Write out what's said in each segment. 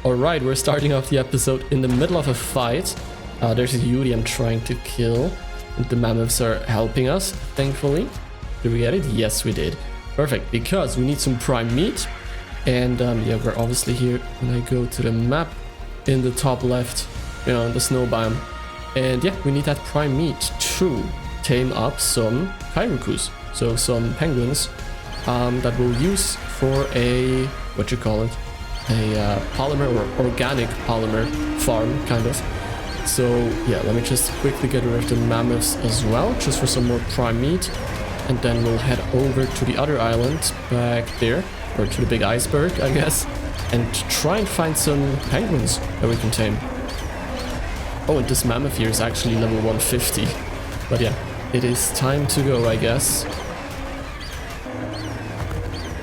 Alright, we're starting off the episode in the middle of a fight. There's a Yuri I'm trying to kill, and the mammoths are helping us, thankfully. Did we get it? Yes, we did. Perfect, because we need some prime meat. And yeah, we're obviously here when I go to the map in the top left, you know, the snow biome. And yeah, we need that prime meat to tame up some Kairukus, so some penguins that we'll use for a, what you call it, a polymer or organic polymer farm, kind of. So yeah, let me just quickly get rid of the mammoths as well, just for some more prime meat. And then we'll head over to the other island back there, or to the big iceberg, I guess, and try and find some penguins that we can tame. Oh, and this mammoth here is actually level 150. But yeah, it is time to go, I guess.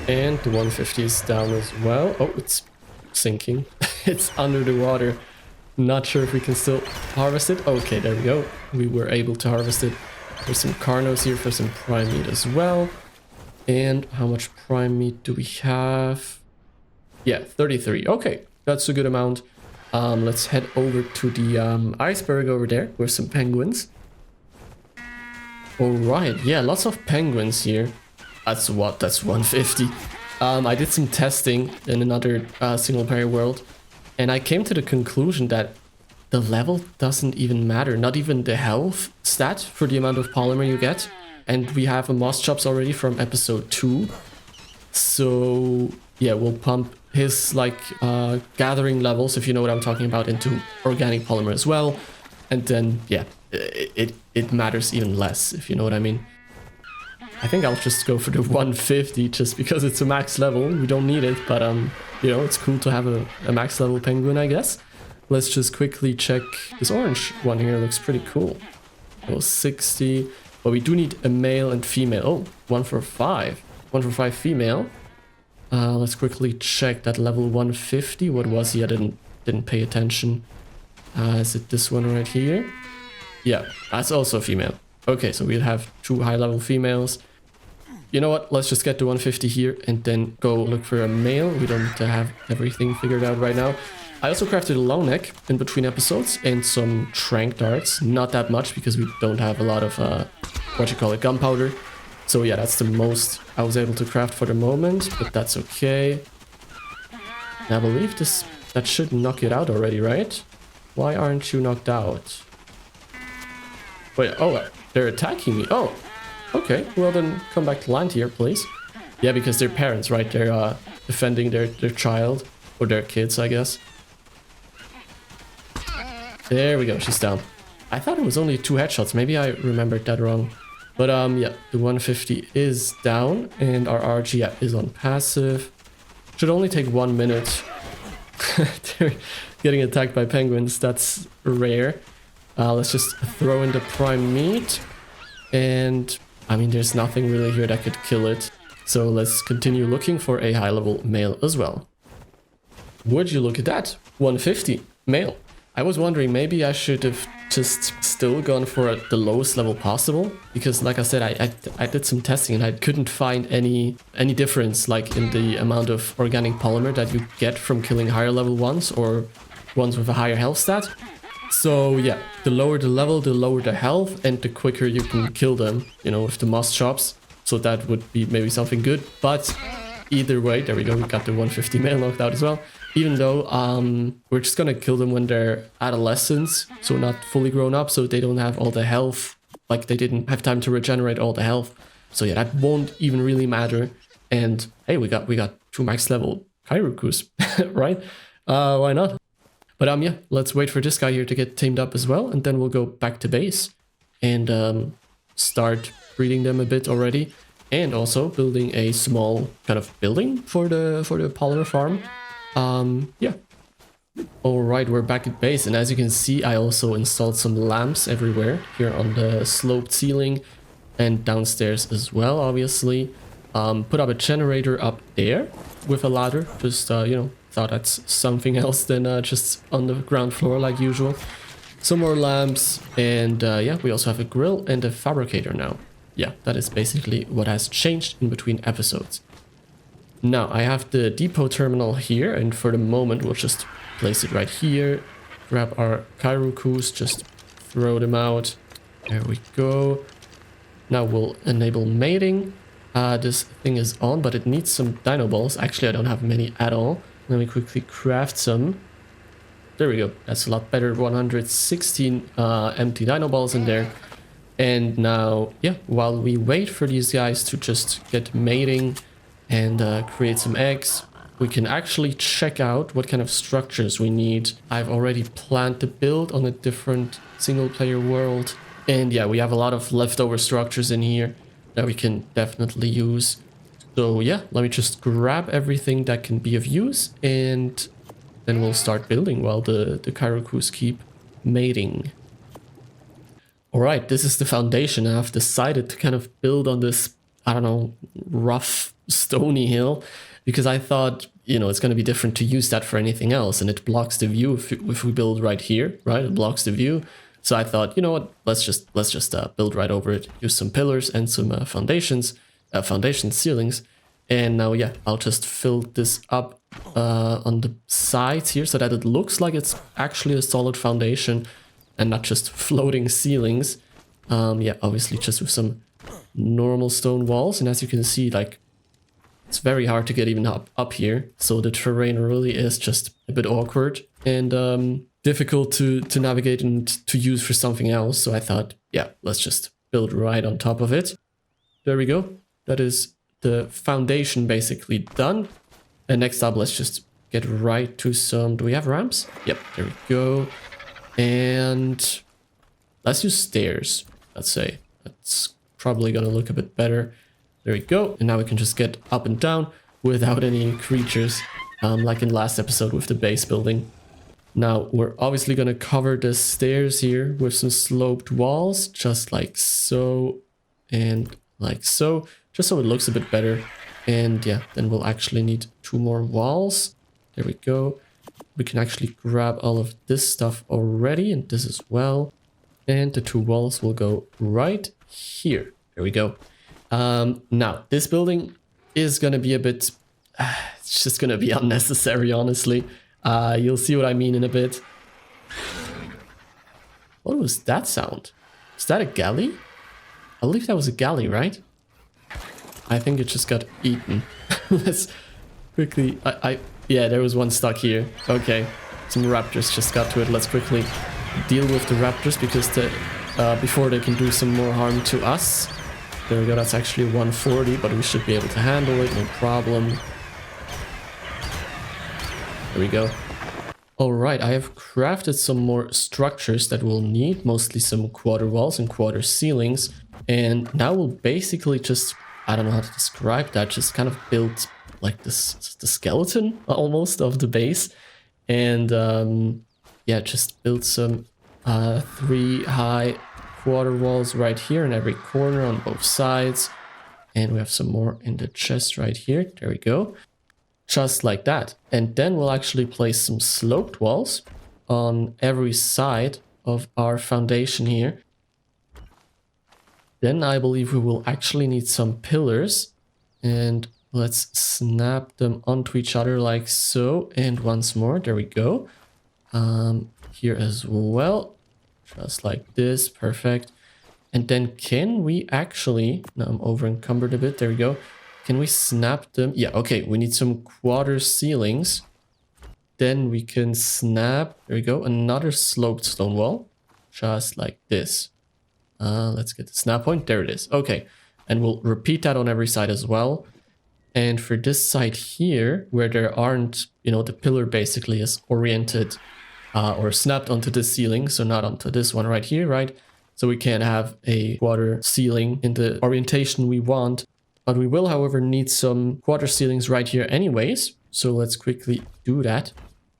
And the 150 is down as well. Oh, it's sinking. It's under the water. Not sure if we can still harvest it. Okay, there we go. We were able to harvest it. There's some carnos here for some prime meat as well. And how much prime meat do we have? Yeah, 33. Okay, that's a good amount. Let's head over to the iceberg over there with some penguins. Alright, yeah, lots of penguins here. That's what? That's 150. I did some testing in another single player world, and I came to the conclusion that the level doesn't even matter, not even the health stat for the amount of polymer you get. And we have a Moss Chops already from episode 2. So yeah, we'll pump his like gathering levels, if you know what I'm talking about, into organic polymer as well. And then yeah, it matters even less, if you know what I mean. I think I'll just go for the 150 just because it's a max level. We don't need it, but you know, it's cool to have a max level penguin, I guess. Let's just quickly check. This orange one here looks pretty cool. Oh, 60. But we do need a male and female. Oh, 1 for 5. 1 for 5 female. Let's quickly check that level 150. What was he? I didn't pay attention. Is it this one right here? Yeah, that's also a female. Okay, so we'll have 2 high level females. You know what? Let's just get to 150 here and then go look for a male. We don't need to have everything figured out right now. I also crafted a long neck in between episodes and some trank darts. Not that much because we don't have a lot of, what you call it, gunpowder. So yeah, that's the most I was able to craft for the moment, but that's okay. And I believe that should knock it out already, right? Why aren't you knocked out? Wait, oh, they're attacking me. Oh, okay. Well then, come back to land here, please. Yeah, because they're parents, right? They're defending their child, or their kids, I guess. There we go, she's down. I thought it was only 2 headshots. Maybe I remembered that wrong. But yeah, the 150 is down, and our RG is on passive. Should only take 1 minute. They're getting attacked by penguins. That's rare. Let's just throw in the prime meat. And I mean, there's nothing really here that could kill it. So let's continue looking for a high-level male as well. Would you look at that? 150 male. I was wondering, maybe I should have just still gone for the lowest level possible, because like I said, I did some testing and I couldn't find any difference like in the amount of organic polymer that you get from killing higher level ones or ones with a higher health stat. So yeah, the lower the level, the lower the health, and the quicker you can kill them, you know, with the Moss Chops. So that would be maybe something good, but either way, there we go, we got the 150 male knocked out as well. Even though we're just gonna kill them when they're adolescents, so not fully grown up, so they don't have all the health, like they didn't have time to regenerate all the health. So yeah, that won't even really matter. And hey, we got 2 max level Kairukus, right? Why not? But yeah, let's wait for this guy here to get tamed up as well, and then we'll go back to base and start breeding them a bit already, and also building a small kind of building for the polymer farm. Yeah. Alright, we're back at base, and as you can see, I also installed some lamps everywhere here on the sloped ceiling and downstairs as well, obviously. Put up a generator up there with a ladder, just, you know, thought that's something else than just on the ground floor like usual. Some more lamps, and yeah, we also have a grill and a fabricator now. Yeah, that is basically what has changed in between episodes. Now I have the depot terminal here, and for the moment we'll just place it right here. Grab our Kairukus, just throw them out. There we go. Now we'll enable mating. This thing is on, but it needs some dino balls. Actually, I don't have many at all. Let me quickly craft some. There we go. That's a lot better. 116 empty dino balls in there. And now, yeah, while we wait for these guys to just get mating and create some eggs, we can actually check out what kind of structures we need. I've already planned the build on a different single player world. And yeah, we have a lot of leftover structures in here that we can definitely use. So yeah, let me just grab everything that can be of use, and then we'll start building while the Kairukus keep mating. Alright, this is the foundation. I've decided to kind of build on this, I don't know, rough stony hill, because I thought, you know, it's going to be different to use that for anything else, and it blocks the view if we build right here, right? It blocks the view. So I thought, you know what, let's just build right over it, use some pillars and some foundation ceilings. And now, yeah, I'll just fill this up on the sides here so that it looks like it's actually a solid foundation and not just floating ceilings. Yeah, obviously just with some normal stone walls. And as you can see, like, it's very hard to get even up here. So the terrain really is just a bit awkward and difficult to navigate and to use for something else. So I thought, yeah, let's just build right on top of it. There we go. That is the foundation basically done. And next up, let's just get right to some... Do we have ramps? Yep, there we go. And let's use stairs, let's say. That's probably gonna look a bit better. There we go. And now we can just get up and down without any creatures, like in last episode with the base building. Now, we're obviously going to cover the stairs here with some sloped walls, just like so and like so, just so it looks a bit better. And yeah, then we'll actually need 2 more walls. There we go. We can actually grab all of this stuff already, and this as well. And the 2 walls will go right here. There we go. Now, this building is going to be a bit... it's just going to be unnecessary, honestly. You'll see what I mean in a bit. What was that sound? Is that a galley? I believe that was a galley, right? I think it just got eaten. Let's quickly... yeah, there was one stuck here. Okay, some raptors just got to it. Let's quickly deal with the raptors because before they can do some more harm to us. There we go, that's actually 140, but we should be able to handle it, no problem. There we go. Alright, I have crafted some more structures that we'll need, mostly some quarter walls and quarter ceilings. And now we'll basically just, I don't know how to describe that, just kind of build like this, the skeleton almost of the base. And yeah, just build some 3 high quarter walls right here in every corner on both sides. And we have some more in the chest right here. There we go. Just like that. And then we'll actually place some sloped walls on every side of our foundation here. Then I believe we will actually need some pillars. And let's snap them onto each other like so. And once more, there we go. Here as well. Just like this, perfect. And then can we actually... Now I'm over encumbered a bit, there we go. Can we snap them? Yeah, okay, we need some quarter ceilings. Then we can snap, there we go, another sloped stone wall. Just like this. Let's get the snap point, there it is. Okay, and we'll repeat that on every side as well. And for this side here, where there aren't, you know, the pillar basically is oriented or snapped onto the ceiling, so not onto this one right here, right? So we can't have a quarter ceiling in the orientation we want. But we will, however, need some quarter ceilings right here anyways. So let's quickly do that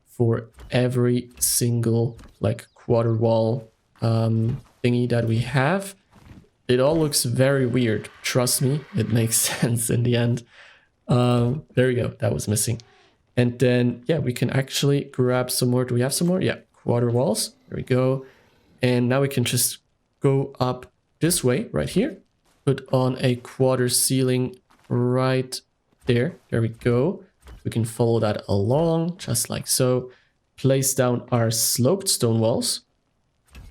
for every single like quarter wall thingy that we have. It all looks very weird. Trust me, it makes sense in the end. There we go. That was missing. And then, yeah, we can actually grab some more. Do we have some more? Yeah, quarter walls. There we go. And now we can just go up this way right here. Put on a quarter ceiling right there. There we go. We can follow that along, just like so. Place down our sloped stone walls.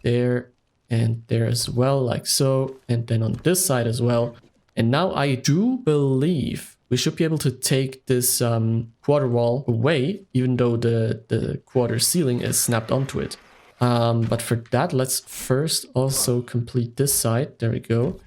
There and there as well, like so. And then on this side as well. And now I do believe we should be able to take this quarter wall away, even though the quarter ceiling is snapped onto it. But for that, let's first also complete this side. There we go.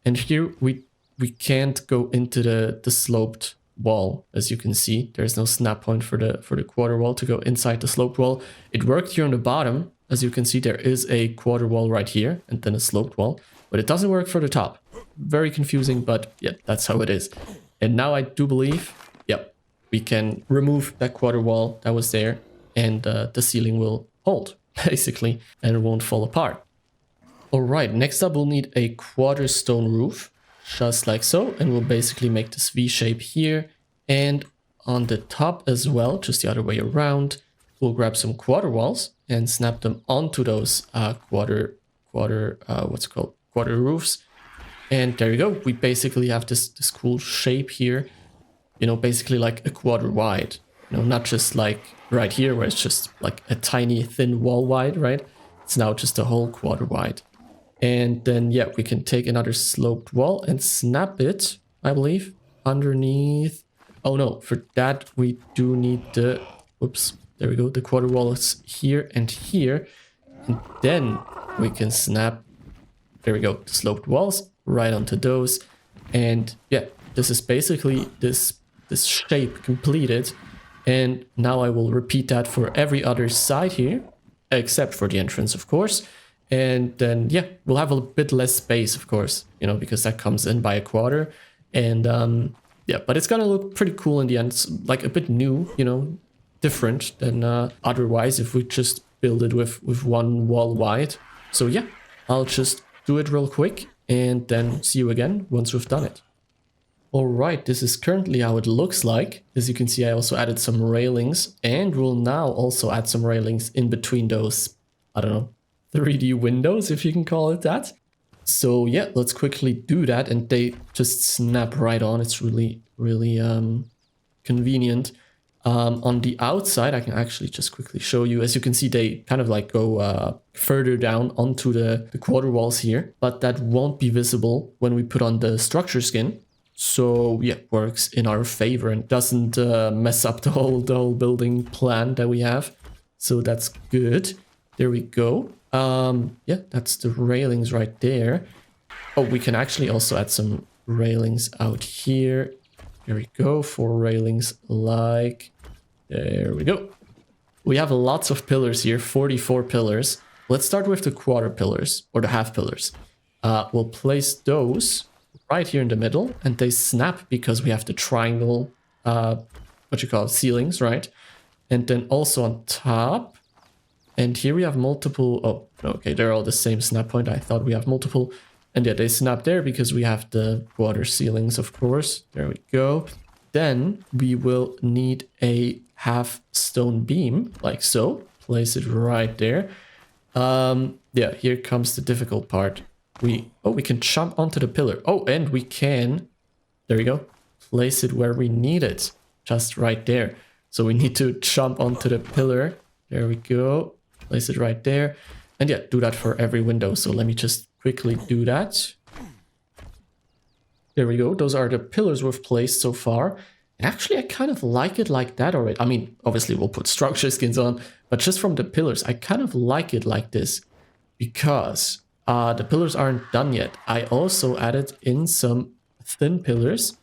And here we can't go into the sloped wall, as you can see. There's no snap point for the quarter wall to go inside the sloped wall. It worked here on the bottom. As you can see, there is a quarter wall right here and then a sloped wall, but it doesn't work for the top. Very confusing, but yeah, that's how it is. And now I do believe, yep, we can remove that quarter wall that was there, and the ceiling will hold, basically, and it won't fall apart. All right, next up we'll need a quarter stone roof, just like so, and we'll basically make this V shape here, and on the top as well, just the other way around, we'll grab some quarter walls and snap them onto those quarter roofs. And there you go. We basically have this cool shape here, you know, basically like a quarter wide, you know, not just like right here where it's just like a tiny thin wall wide, right? It's now just a whole quarter wide. And then, yeah, we can take another sloped wall and snap it, I believe, underneath. Oh no, for that we do need the, whoops, there we go. The quarter wall is here and here. And then we can snap, there we go, the sloped walls right onto those. And yeah, this is basically this shape completed. And now I will repeat that for every other side here, except for the entrance, of course. And then, yeah, we'll have a bit less space, of course, you know, because that comes in by a quarter. And yeah, but it's gonna look pretty cool in the end. It's like a bit new, you know, different than otherwise if we just build it with one wall wide. So yeah, I'll just do it real quick and then see you again once we've done it. All right, this is currently how it looks like. As you can see, I also added some railings, and we'll now also add some railings in between those, I don't know, 3D windows, if you can call it that. So yeah, let's quickly do that, and they just snap right on. It's really convenient. On the outside, I can actually just quickly show you. As you can see, they kind of like go further down onto the quarter walls here, but that won't be visible when we put on the structure skin. So yeah, works in our favor and doesn't mess up the whole building plan that we have. So that's good. There we go. Yeah, that's the railings right there. Oh, we can actually also add some railings out here. There we go. 4 railings, like, there we go. We have lots of pillars here, 44 pillars. Let's start with the quarter pillars, or the half pillars. We'll place those right here in the middle, and they snap because we have the triangle, ceilings, right? And then also on top, and here we have multiple, oh, okay, they're all the same snap point. I thought we have multiple. And yeah, they snap there because we have the quarter ceilings, of course. There we go. Then we will need a half stone beam, like so. Place it right there. Yeah, here comes the difficult part. We can jump onto the pillar. Oh, and we can, there we go, place it where we need it. Just right there. So we need to jump onto the pillar. There we go. Place it right there. And yeah, do that for every window. So let me just quickly do that. There we go. Those are the pillars we've placed so far. And actually, I kind of like it like that already. I mean, obviously we'll put structure skins on, but just from the pillars, I kind of like it like this because the pillars aren't done yet. I also added in some thin pillars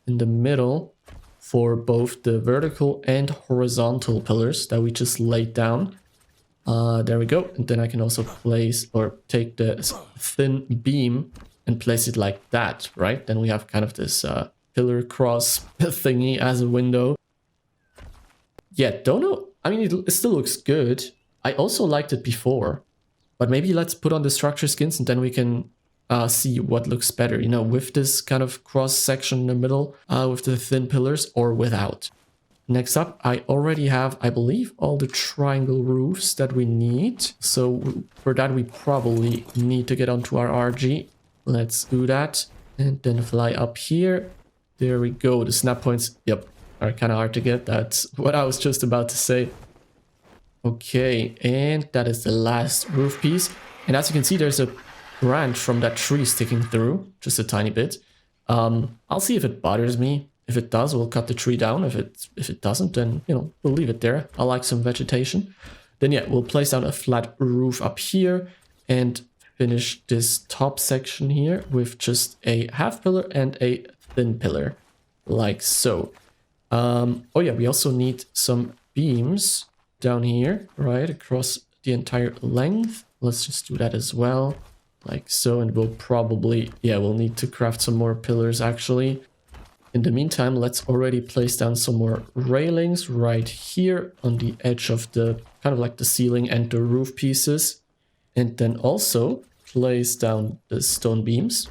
in the middle for both the vertical and horizontal pillars that we just laid down. There we go. And then I can also place or take the thin beam and place it like that, right? Then we have kind of this pillar cross thingy as a window. Yeah, don't know. I mean, it still looks good. I also liked it before, but maybe let's put on the structure skins and then we can see what looks better, you know, with this kind of cross section in the middle, with the thin pillars or without. Next up, I already have, I believe, all the triangle roofs that we need. So for that, we probably need to get onto our RG. Let's do that. And then fly up here. There we go. The snap points, yep, are kind of hard to get. That's what I was just about to say. Okay, and that is the last roof piece. And as you can see, there's a branch from that tree sticking through, just a tiny bit. I'll see if it bothers me. If it does, we'll cut the tree down. If it doesn't, then, you know, we'll leave it there. I like some vegetation. Then yeah, we'll place down a flat roof up here and finish this top section here with just a half pillar and a thin pillar, like so. Oh yeah, we also need some beams down here, right, across the entire length. Let's just do that as well, like so. And we'll probably, yeah, we'll need to craft some more pillars actually. In the meantime, let's already place down some more railings right here on the edge of the kind of like the ceiling and the roof pieces. And then also place down the stone beams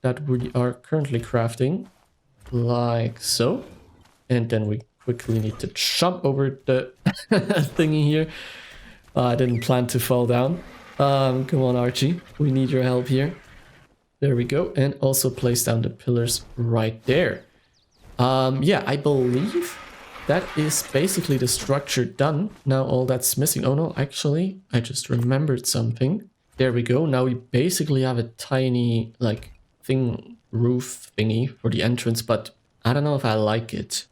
that we are currently crafting, like so. And then we quickly need to jump over the thingy here. I didn't plan to fall down. Come on, Archie. We need your help here. There we go. And also place down the pillars right there. Yeah, I believe that is basically the structure done. Now all that's missing. Oh no, actually, I just remembered something. There we go. Now we basically have a tiny, like, roof thingy for the entrance, but I don't know if I like it.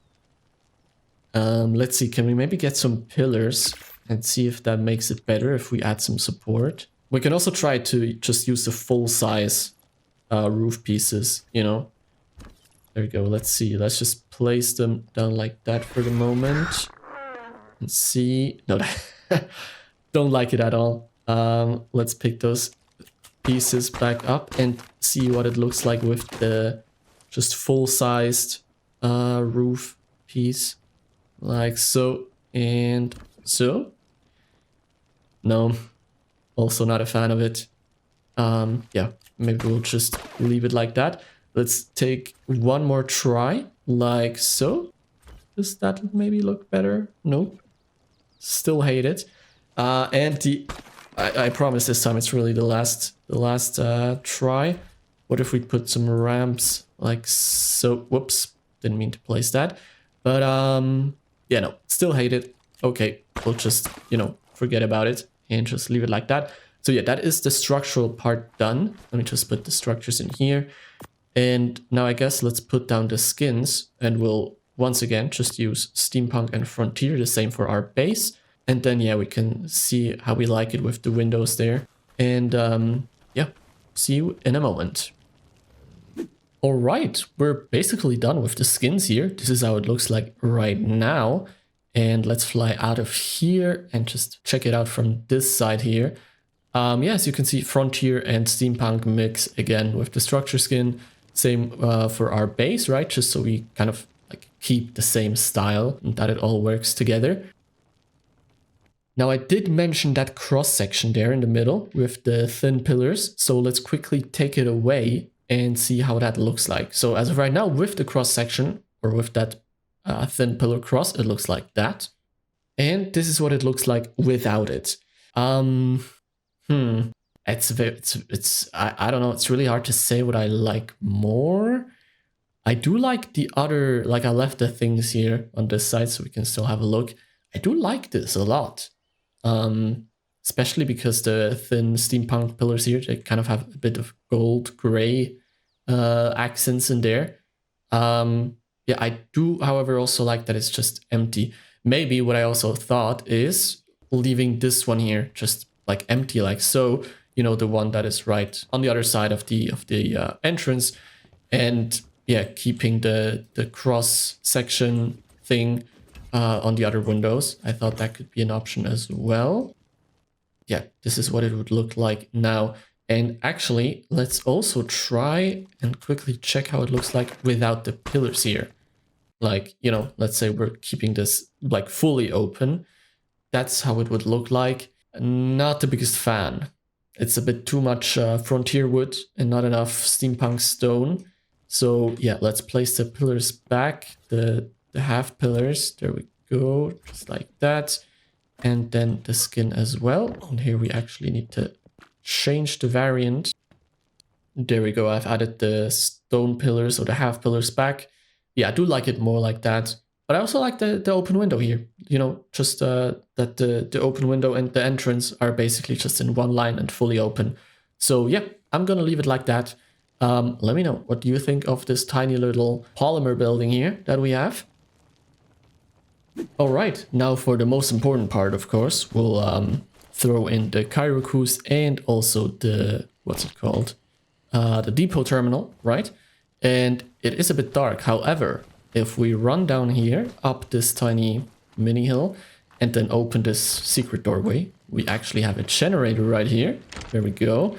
Let's see, can we maybe get some pillars and see if that makes it better if we add some support? We can also try to just use the full size roof pieces, you know. There we go. Let's see. Let's just place them down like that for the moment. And see. No, don't like it at all. Let's pick those pieces back up and see what it looks like with the just full-sized roof piece. Like so and so. No. Also not a fan of it. Yeah, maybe we'll just leave it like that. Let's take one more try, like so. Does that maybe look better? Nope. Still hate it. And I promise this time it's really the last try. What if we put some ramps like so? Whoops, didn't mean to place that. But yeah, no, still hate it. Okay, we'll just, you know, forget about it and just leave it like that. So yeah, that is the structural part done. Let me just put the structures in here. And now I guess let's put down the skins, and we'll once again just use Steampunk and Frontier, the same for our base. And then yeah, we can see how we like it with the windows there. And yeah, see you in a moment. All right, we're basically done with the skins here. This is how it looks like right now. And let's fly out of here and just check it out from this side here. Yeah, as you can see, Frontier and Steampunk mix again with the structure skin. Same for our base, right? Just so we kind of like keep the same style and that it all works together. Now I did mention that cross section there in the middle with the thin pillars. So let's quickly take it away and see how that looks like. So as of right now, with the cross section or with that thin pillar cross, it looks like that. And this is what it looks like without it. It's I don't know, it's really hard to say what I like more. I do like the other, like I left the things here on this side so we can still have a look. I do like this a lot. Especially because the thin steampunk pillars here, they kind of have a bit of gold gray accents in there. Yeah, I do, however, also like that it's just empty. Maybe what I also thought is leaving this one here just like empty, like so, you know, the one that is right on the other side of the entrance, and yeah, keeping the cross section thing on the other windows. I thought that could be an option as well. Yeah, this is what it would look like now. And actually, let's also try and quickly check how it looks like without the pillars here. Like, you know, let's say we're keeping this like fully open. That's how it would look like. Not the biggest fan. It's a bit too much frontier wood and not enough steampunk stone. So yeah, let's place the pillars back, the half pillars. There we go, just like that. And then the skin as well. And here we actually need to change the variant. There we go, I've added the stone pillars or the half pillars back. Yeah, I do like it more like that. But I also like the open window here. You know, just that the open window and the entrance are basically just in one line and fully open. So yeah, I'm gonna leave it like that. Let me know, what do you think of this tiny little polymer building here that we have? All right, now for the most important part, of course, we'll throw in the Kairukus and also the, what's it called? The depot terminal, right? And it is a bit dark. However, if we run down here, up this tiny mini hill, and then open this secret doorway, we actually have a generator right here. There we go.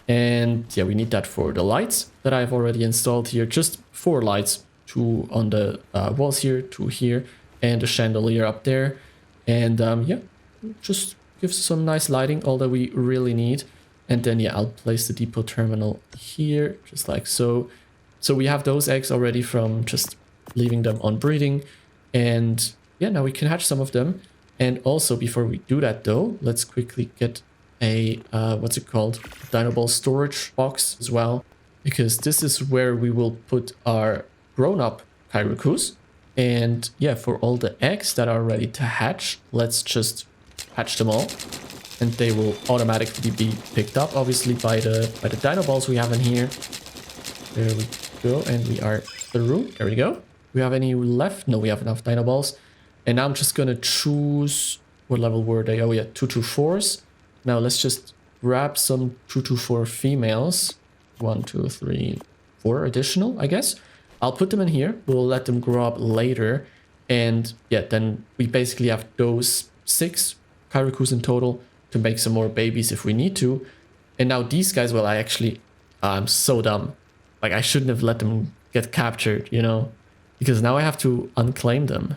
And yeah, we need that for the lights that I've already installed here. Just 4 lights, 2 on the walls here, 2 here, and a chandelier up there. And yeah, just gives some nice lighting, all that we really need. And then yeah, I'll place the depot terminal here, just like so. So we have those eggs already from just leaving them on breeding. And yeah, now we can hatch some of them. And also before we do that though, let's quickly get a, what's it called? Dino ball storage box as well. Because this is where we will put our grown-up Kairukus. And yeah, for all the eggs that are ready to hatch, let's just hatch them all. And they will automatically be picked up, obviously, by the dino balls we have in here. There we go, and we are through. There we go. Do we have any left? No, we have enough dino balls. And now I'm just gonna choose, what level were they? Oh yeah, 224s. Now let's just grab some 224 females. 1, 2, 3, 4 additional, I guess. I'll put them in here. We'll let them grow up later. And yeah, then we basically have those 6 Kairukus in total to make some more babies if we need to. And now these guys, well, I'm so dumb. Like, I shouldn't have let them get captured, you know? Because now I have to unclaim them.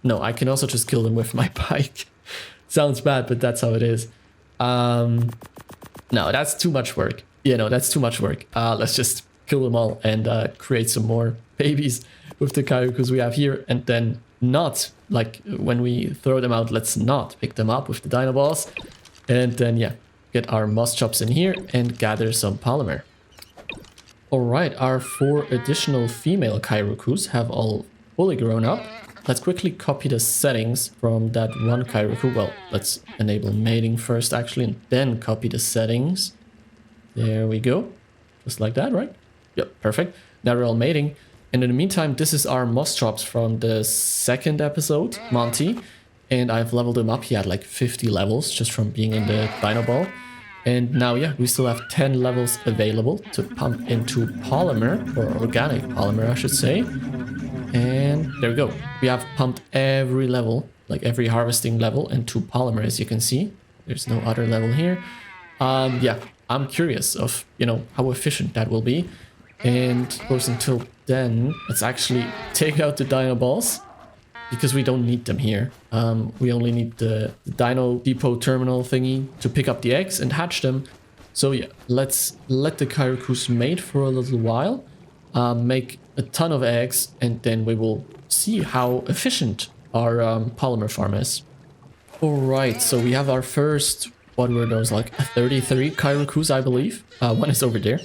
No, I can also just kill them with my bike. Sounds bad, but that's how it is. No, that's too much work. You know, that's too much work. Let's just kill them all and create some more babies with the Kairukus we have here. And then not, like, when we throw them out, let's not pick them up with the dino balls. And then, yeah, get our moss chops in here and gather some polymer. Alright, our 4 additional female Kairukus have all fully grown up. Let's quickly copy the settings from that one Kairuku. Well, let's enable mating first, actually, and then copy the settings. There we go. Just like that, right? Yep, perfect. Now we're all mating. And in the meantime, this is our moss chops from the 2nd episode, Monty. And I've leveled him up. He had like 50 levels just from being in the dino ball. And now, yeah, we still have 10 levels available to pump into polymer, or organic polymer, I should say. And there we go. We have pumped every level, like every harvesting level, into polymer, as you can see. There's no other level here. Yeah, I'm curious of, you know, how efficient that will be. And of course, until then, let's actually take out the dino balls, because we don't need them here. We only need the dino depot terminal thingy to pick up the eggs and hatch them. So yeah, let's let the Kairukus mate for a little while, make a ton of eggs, and then we will see how efficient our polymer farm is. Alright, so we have our first, what were those, like 33 Kairukus, I believe. One is over there,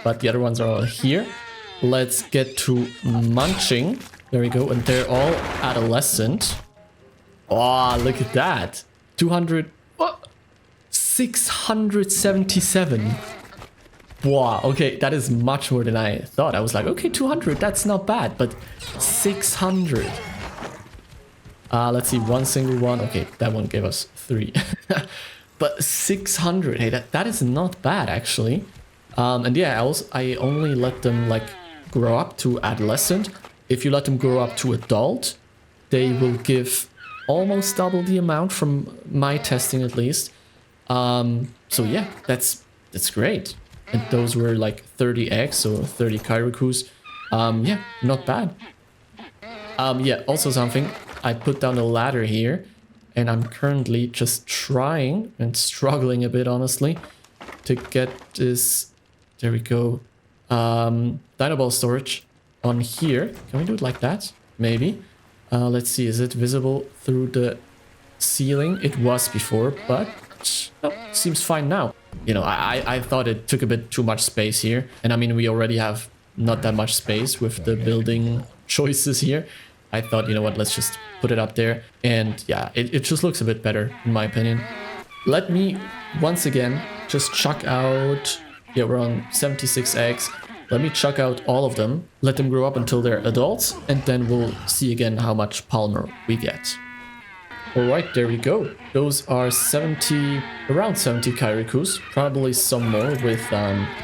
but the other ones are all here. Let's get to munching. There we go, and they're all adolescent. Oh, look at that. 200, what? 677. Wow, okay, that is much more than I thought. I was like, okay, 200, that's not bad, but 600. Let's see, one single one. Okay, that one gave us 3. But 600, hey, that is not bad, actually. And yeah, I only let them, like, grow up to adolescent. If you let them grow up to adult, they will give almost double the amount from my testing, at least. So yeah, that's great. And those were like 30 eggs, so 30 Kairukus. Yeah, not bad. Yeah, also something, I put down a ladder here, and I'm currently just trying and struggling a bit, honestly, to get this, there we go, dino ball storage on here. Can we do it like that? Maybe. Let's see, is it visible through the ceiling? It was before, but no, seems fine now. You know, I thought it took a bit too much space here. And I mean, we already have not that much space with the building choices here. I thought, you know what, let's just put it up there. And yeah, it just looks a bit better, in my opinion. Let me, once again, just chuck out... Yeah, we're on 76 eggs. Let me chuck out all of them, let them grow up until they're adults, and then we'll see again how much polymer we get. Alright, there we go. Those are around 70 Kairukus, probably some more with,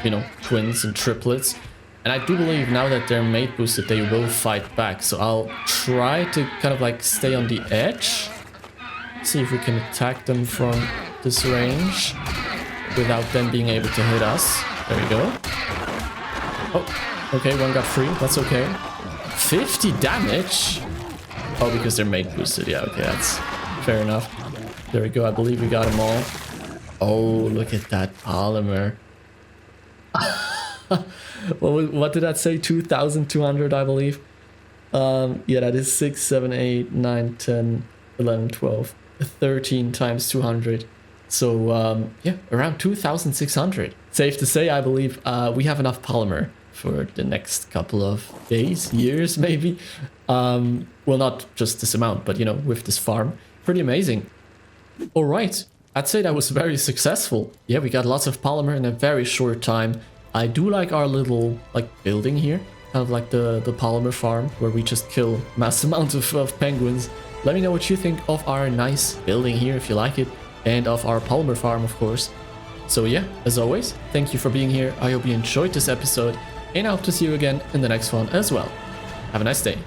you know, twins and triplets. And I do believe now that they're mate boosted, they will fight back. So I'll try to kind of like stay on the edge. See if we can attack them from this range without them being able to hit us. There we go. Oh, okay, one got free. That's okay. 50 damage? Oh, because they're mate boosted. Yeah, okay, that's fair enough. There we go. I believe we got them all. Oh, look at that polymer. What did that say? 2,200, I believe. Yeah, that is 6, 7, 8, 9, 10, 11, 12, 13 times 200. So, yeah, around 2,600. Safe to say, I believe we have enough polymer for the next couple of days, years, maybe. Well, not just this amount, but, you know, with this farm. Pretty amazing. All right. I'd say that was very successful. Yeah, we got lots of polymer in a very short time. I do like our little, like, building here. Kind of like the polymer farm, where we just kill mass amounts of penguins. Let me know what you think of our nice building here, if you like it. And of our polymer farm, of course. So yeah, as always, thank you for being here. I hope you enjoyed this episode. And I hope to see you again in the next one as well. Have a nice day.